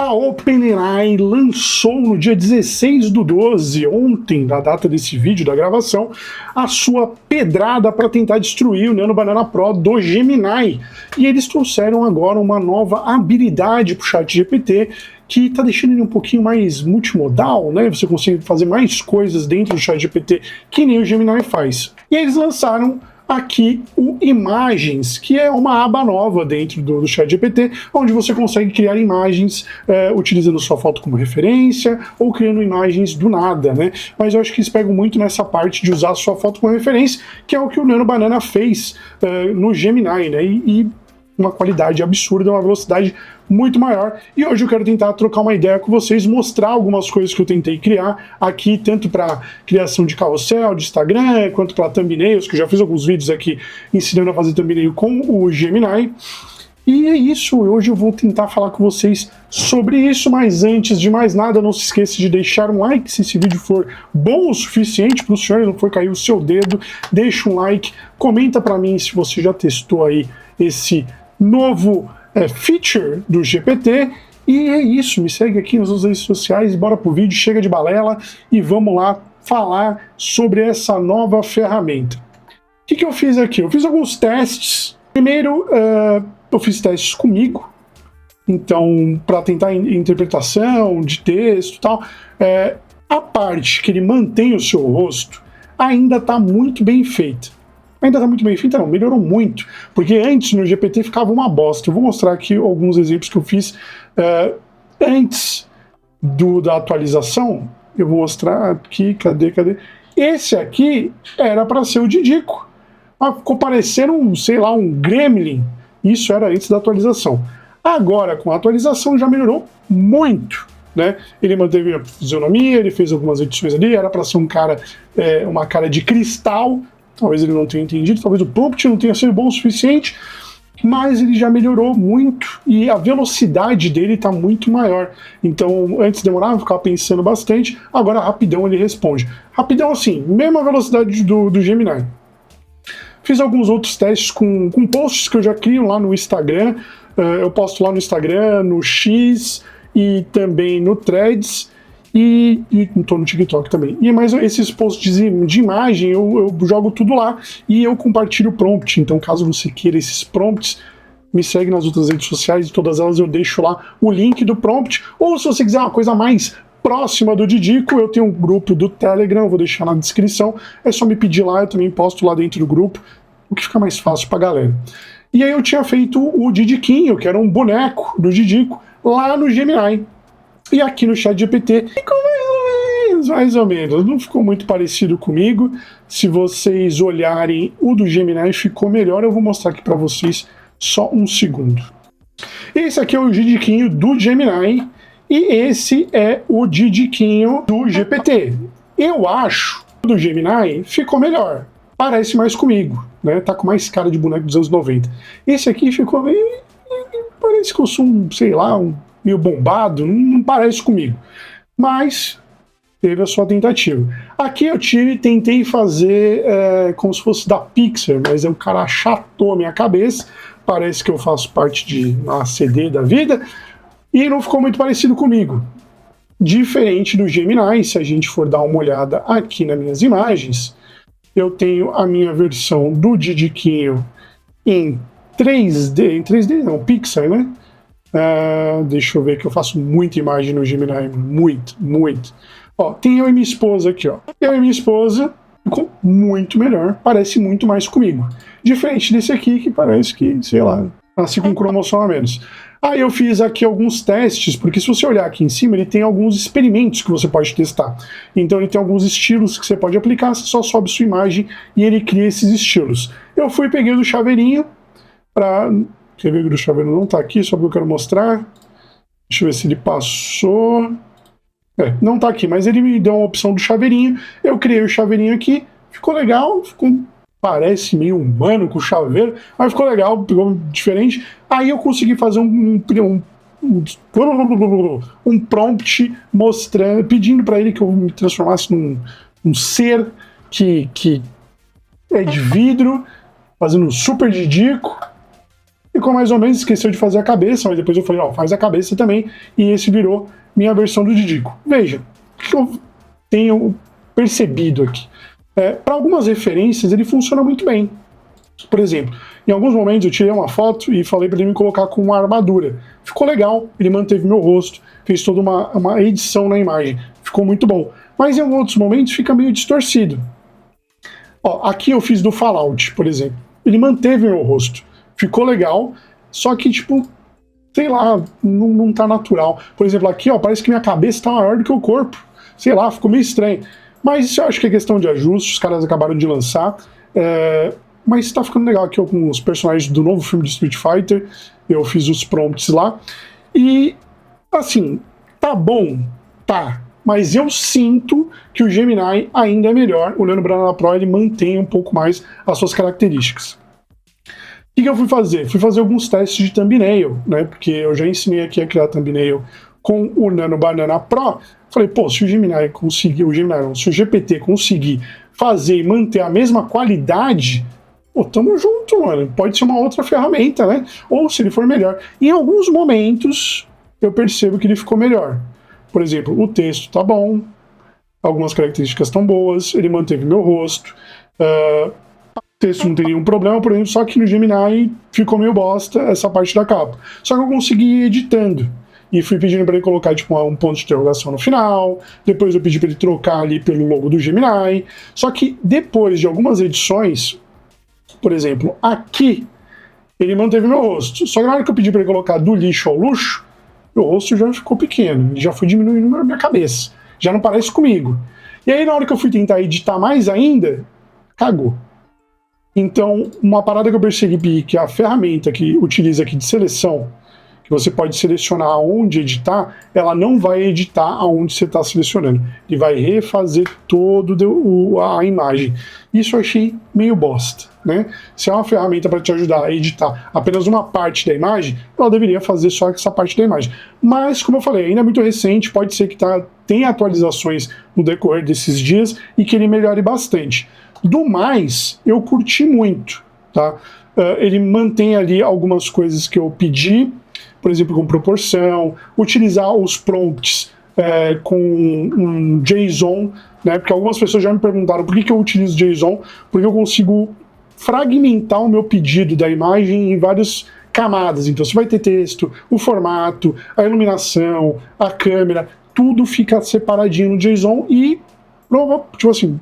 A OpenAI lançou no dia 16/12, ontem, da data desse vídeo, da gravação, a sua pedrada para tentar destruir o Nano Banana Pro do Gemini. E eles trouxeram agora uma nova habilidade para o ChatGPT, que está deixando ele um pouquinho mais multimodal, né? Você consegue fazer mais coisas dentro do ChatGPT que nem o Gemini faz. E eles lançaram aqui o Imagens, que é uma aba nova dentro do ChatGPT, onde você consegue criar imagens utilizando sua foto como referência ou criando imagens do nada, né? Mas eu acho que eles pegam muito nessa parte de usar sua foto como referência, que é o que o Nano Banana fez no Gemini, né? E uma qualidade absurda, uma velocidade muito maior. E hoje eu quero tentar trocar uma ideia com vocês, mostrar algumas coisas que eu tentei criar aqui, tanto para criação de carrossel, de Instagram, quanto para thumbnails, que eu já fiz alguns vídeos aqui ensinando a fazer thumbnail com o Gemini. E é isso, hoje eu vou tentar falar com vocês sobre isso, mas antes de mais nada, não se esqueça de deixar um like se esse vídeo for bom o suficiente para o senhor e não for cair o seu dedo. Deixa um like, comenta para mim se você já testou aí esse novo feature do GPT. E é isso, me segue aqui nas redes sociais e bora pro vídeo, chega de balela e vamos lá falar sobre essa nova ferramenta. O que eu fiz aqui? Eu fiz alguns testes. Primeiro, eu fiz testes comigo, então para tentar interpretação de texto e tal. A parte que ele mantém o seu rosto ainda está muito bem feita. Ainda está muito bem feita, não, melhorou muito, porque antes no GPT ficava uma bosta. Eu vou mostrar aqui alguns exemplos que eu fiz antes da atualização. Eu vou mostrar aqui, cadê? Esse aqui era para ser o Didico, mas ficou parecendo sei lá, um gremlin. Isso era antes da atualização. Agora, com a atualização, já melhorou muito, né? Ele manteve a fisionomia, ele fez algumas edições ali, era para ser um cara, uma cara de cristal. Talvez ele não tenha entendido, talvez o prompt não tenha sido bom o suficiente, mas ele já melhorou muito e a velocidade dele está muito maior. Então, antes demorava, ficava pensando bastante, agora rapidão ele responde. Rapidão assim, mesma velocidade do Gemini. Fiz alguns outros testes com posts que eu já crio lá no Instagram. Eu posto lá no Instagram, no X e também no Threads. E estou no TikTok também. Mas esses posts de imagem eu jogo tudo lá e eu compartilho o prompt. Então, caso você queira esses prompts, me segue nas outras redes sociais, e todas elas eu deixo lá o link do prompt. Ou se você quiser uma coisa mais próxima do Didico, eu tenho um grupo do Telegram, vou deixar na descrição. É só me pedir lá, eu também posto lá dentro do grupo, o que fica mais fácil pra galera. E aí eu tinha feito o Didiquinho, que era um boneco do Didico, lá no Gemini. E aqui no ChatGPT ficou mais ou menos, não ficou muito parecido comigo. Se vocês olharem o do Gemini ficou melhor, eu vou mostrar aqui para vocês só um segundo. Esse aqui é o Didiquinho do Gemini e esse é o Didiquinho do GPT. Eu acho que o do Gemini ficou melhor, parece mais comigo, né? Tá com mais cara de boneco dos anos 90. Esse aqui ficou meio... parece que eu sou sei lá, meio bombado, não parece comigo, mas teve a sua tentativa. Aqui eu tentei fazer como se fosse da Pixar, mas o cara achatou a minha cabeça, parece que eu faço parte de uma CD da vida, e não ficou muito parecido comigo. Diferente do Gemini, se a gente for dar uma olhada aqui nas minhas imagens, eu tenho a minha versão do Didiquinho em 3D não, Pixar, né? Deixa eu ver que eu faço muita imagem no Gemini, muito. Ó, tem eu e minha esposa aqui, ó. Eu e minha esposa ficou muito melhor, parece muito mais comigo. Diferente desse aqui, que parece que, sei lá, nasci com um cromossomo a menos. Aí eu fiz aqui alguns testes, porque se você olhar aqui em cima, ele tem alguns experimentos que você pode testar. Então ele tem alguns estilos que você pode aplicar, você só sobe sua imagem e ele cria esses estilos. Eu fui, peguei o do chaveirinho, quer ver que o do chaveiro não tá aqui, só porque eu quero mostrar. Deixa eu ver se ele passou. Não tá aqui, mas ele me deu uma opção do chaveirinho. Eu criei o chaveirinho aqui, ficou legal, parece meio humano com o chaveiro, mas ficou legal, ficou diferente. Aí eu consegui fazer um prompt mostrando, pedindo para ele que eu me transformasse num ser que é de vidro, fazendo um super Didico. ficou mais ou menos, esqueceu de fazer a cabeça, mas depois eu falei, ó, faz a cabeça também, e esse virou minha versão do Didico. Veja, o que eu tenho percebido aqui? Para algumas referências, ele funciona muito bem. Por exemplo, em alguns momentos eu tirei uma foto e falei para ele me colocar com uma armadura. Ficou legal, ele manteve meu rosto, fez toda uma edição na imagem. Ficou muito bom. Mas em outros momentos fica meio distorcido. Ó, aqui eu fiz do Fallout, por exemplo. Ele manteve meu rosto. Ficou legal, só que, tipo, sei lá, não tá natural. Por exemplo, aqui, ó, parece que minha cabeça tá maior do que o corpo. Sei lá, ficou meio estranho. Mas isso eu acho que é questão de ajuste, os caras acabaram de lançar. Mas tá ficando legal aqui com os personagens do novo filme de Street Fighter. Eu fiz os prompts lá. E, assim, tá bom? Tá. Mas eu sinto que o Gemini ainda é melhor. O Nano Banana Pro, ele mantém um pouco mais as suas características. O que eu fui fazer? Fui fazer alguns testes de thumbnail, né? Porque eu já ensinei aqui a criar thumbnail com o Nano Banana Pro. Falei, pô, se o Gemini conseguir, se o GPT conseguir fazer e manter a mesma qualidade, pô, tamo junto, mano. Pode ser uma outra ferramenta, né? Ou se ele for melhor. Em alguns momentos, eu percebo que ele ficou melhor. Por exemplo, o texto tá bom, algumas características estão boas, ele manteve meu rosto. O texto não tem nenhum problema, por exemplo, só que no Gemini ficou meio bosta essa parte da capa. Só que eu consegui ir editando. E fui pedindo para ele colocar tipo um ponto de interrogação no final. Depois eu pedi para ele trocar ali pelo logo do Gemini. Só que depois de algumas edições, por exemplo, aqui ele manteve meu rosto. Só que na hora que eu pedi para ele colocar do lixo ao luxo, meu rosto já ficou pequeno, já foi diminuindo na minha cabeça. Já não parece comigo. E aí na hora que eu fui tentar editar mais ainda, cagou. Então, uma parada que eu percebi que a ferramenta que utiliza aqui de seleção, que você pode selecionar aonde editar, ela não vai editar aonde você está selecionando. Ele vai refazer toda a imagem. Isso eu achei meio bosta, né? Se é uma ferramenta para te ajudar a editar apenas uma parte da imagem, ela deveria fazer só essa parte da imagem. Mas, como eu falei, ainda é muito recente, pode ser que tenha atualizações no decorrer desses dias e que ele melhore bastante. Do mais, eu curti muito, tá? Ele mantém ali algumas coisas que eu pedi, por exemplo, com proporção, utilizar os prompts com um JSON, né? Porque algumas pessoas já me perguntaram por que eu utilizo JSON, porque eu consigo fragmentar o meu pedido da imagem em várias camadas. Então você vai ter texto, o formato, a iluminação, a câmera, tudo fica separadinho no JSON e, tipo assim,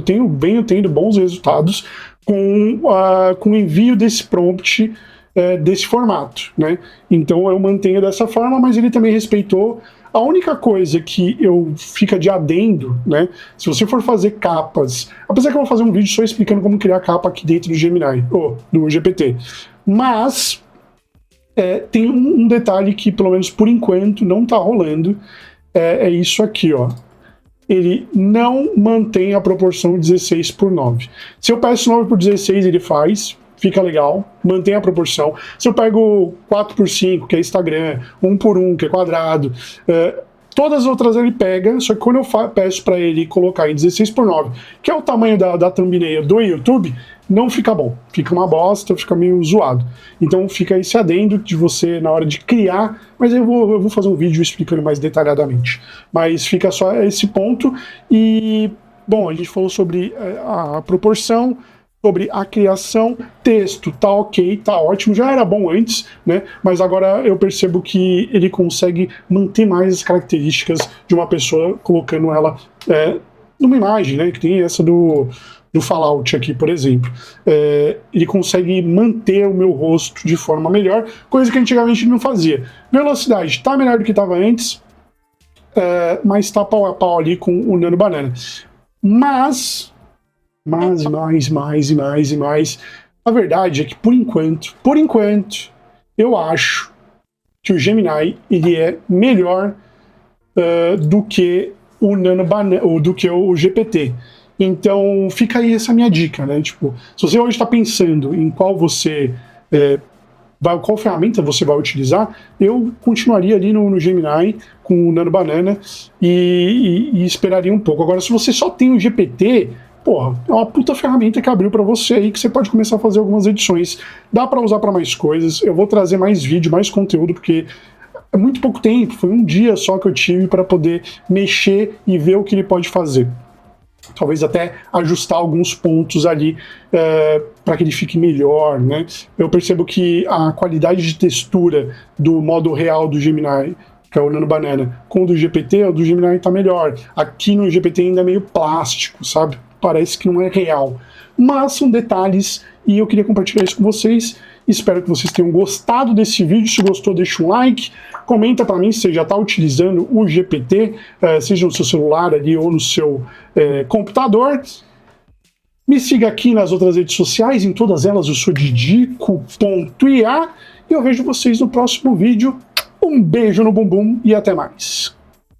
eu venho tendo bons resultados com o envio desse prompt desse formato, né? Então eu mantenho dessa forma, mas ele também respeitou. A única coisa que eu fica de adendo, né? Se você for fazer capas, apesar que eu vou fazer um vídeo só explicando como criar capa aqui dentro do Gemini, ou do GPT, mas tem um detalhe que, pelo menos por enquanto, não tá rolando, é isso aqui, ó. Ele não mantém a proporção 16:9. Se eu peço 9:16, ele faz, fica legal, mantém a proporção. Se eu pego 4:5, que é Instagram, 1:1, que é quadrado, todas as outras ele pega, só que quando eu peço para ele colocar em 16:9, que é o tamanho da thumbnail do YouTube, não fica bom. Fica uma bosta, fica meio zoado. Então fica esse adendo de você na hora de criar, mas eu vou fazer um vídeo explicando mais detalhadamente. Mas fica só esse ponto. E, bom, a gente falou sobre a proporção, sobre a criação, texto, tá ok, tá ótimo, já era bom antes, né? Mas agora eu percebo que ele consegue manter mais as características de uma pessoa colocando ela numa imagem, né? Que tem essa do Fallout aqui, por exemplo. Ele consegue manter o meu rosto de forma melhor, coisa que antigamente ele não fazia. Velocidade tá melhor do que estava antes, mas tá pau a pau ali com o Nano Banana. Mas mais. A verdade é que, por enquanto, eu acho que o Gemini ele é melhor do que o Nano Banana, ou do que o GPT. Então, fica aí essa minha dica, né? Tipo, se você hoje está pensando em qual ferramenta você vai utilizar, eu continuaria ali no Gemini com o Nano Banana e esperaria um pouco. Agora, se você só tem o GPT, porra, é uma puta ferramenta que abriu para você aí, que você pode começar a fazer algumas edições. Dá para usar para mais coisas. Eu vou trazer mais vídeo, mais conteúdo, porque é muito pouco tempo, foi um dia só que eu tive para poder mexer e ver o que ele pode fazer. Talvez até ajustar alguns pontos ali para que ele fique melhor, né? Eu percebo que a qualidade de textura do modo real do Gemini, que é o Nano Banana, com o do GPT, o do Gemini tá melhor. Aqui no GPT ainda é meio plástico, sabe? Parece que não é real. Mas são detalhes e eu queria compartilhar isso com vocês. Espero que vocês tenham gostado desse vídeo. Se gostou, deixa um like. Comenta para mim se você já está utilizando o GPT, seja no seu celular ali ou no seu computador. Me siga aqui nas outras redes sociais, em todas elas eu sou Didico.ia e eu vejo vocês no próximo vídeo. Um beijo no bumbum e até mais.